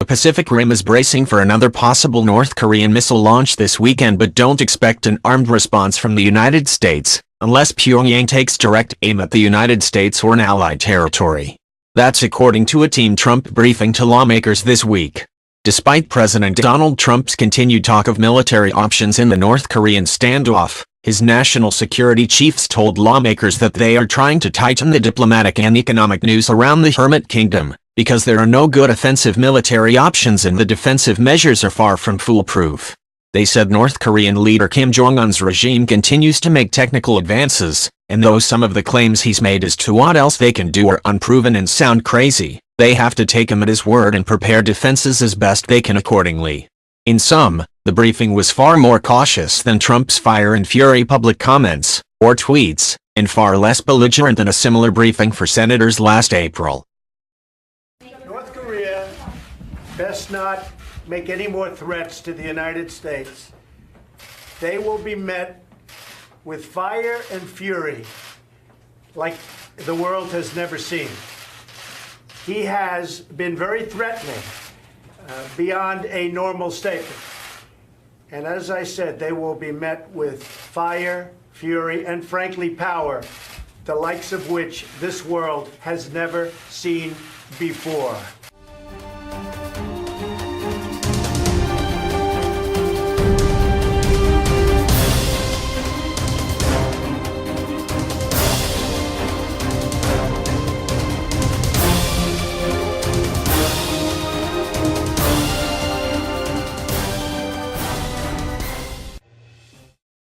The Pacific Rim is bracing for another possible North Korean missile launch this weekend, but don't expect an armed response from the United States, unless Pyongyang takes direct aim at the United States or an allied territory. That's according to a Team Trump briefing to lawmakers this week. Despite President Donald Trump's continued talk of military options in the North Korean standoff, his national security chiefs told lawmakers that they are trying to tighten the diplomatic and economic noose around the Hermit Kingdom, because there are no good offensive military options and the defensive measures are far from foolproof. They said North Korean leader Kim Jong-un's regime continues to make technical advances, and though some of the claims he's made as to what else they can do are unproven and sound crazy, they have to take him at his word and prepare defenses as best they can accordingly. In sum, the briefing was far more cautious than Trump's fire and fury public comments, or tweets, and far less belligerent than a similar briefing for senators last April. North Korea best not make any more threats to the United States. They will be met with fire and fury like the world has never seen. He has been very threatening, beyond a normal statement. And as I said, they will be met with fire, fury, and frankly power, the likes of which this world has never seen before.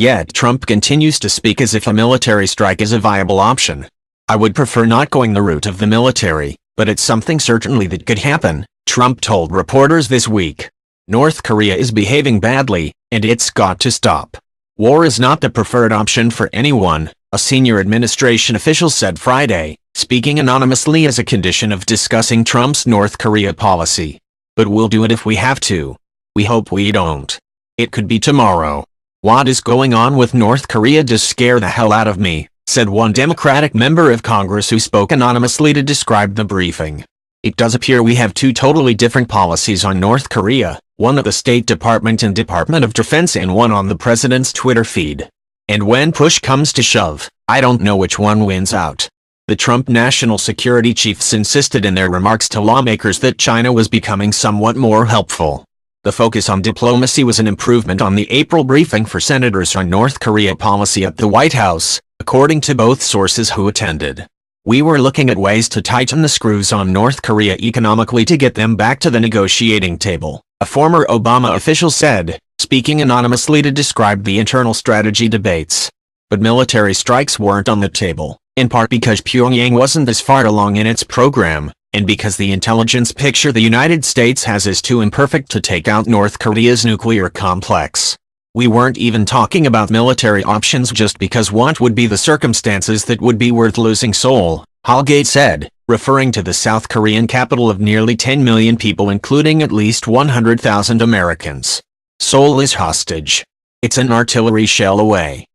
Yet Trump continues to speak as if a military strike is a viable option. I would prefer not going the route of the military, but it's something certainly that could happen, Trump told reporters this week. North Korea is behaving badly, and it's got to stop. War is not the preferred option for anyone, a senior administration official said Friday, speaking anonymously as a condition of discussing Trump's North Korea policy. But we'll do it if we have to. We hope we don't. It could be tomorrow. What is going on with North Korea does scare the hell out of me, said one Democratic member of Congress who spoke anonymously to describe the briefing. It does appear we have two totally different policies on North Korea, one at the State Department and Department of Defense and one on the president's Twitter feed. And when push comes to shove, I don't know which one wins out. The Trump national security chiefs insisted in their remarks to lawmakers that China was becoming somewhat more helpful. The focus on diplomacy was an improvement on the April briefing for senators on North Korea policy at the White House, according to both sources who attended. We were looking at ways to tighten the screws on North Korea economically to get them back to the negotiating table, a former Obama official said, speaking anonymously to describe the internal strategy debates. But military strikes weren't on the table, in part because Pyongyang wasn't as far along in its program, and because the intelligence picture the United States has is too imperfect to take out North Korea's nuclear complex. We weren't even talking about military options just because what would be the circumstances that would be worth losing Seoul, Holgate said, referring to the South Korean capital of nearly 10 million people including at least 100,000 Americans. Seoul is hostage. It's an artillery shell away.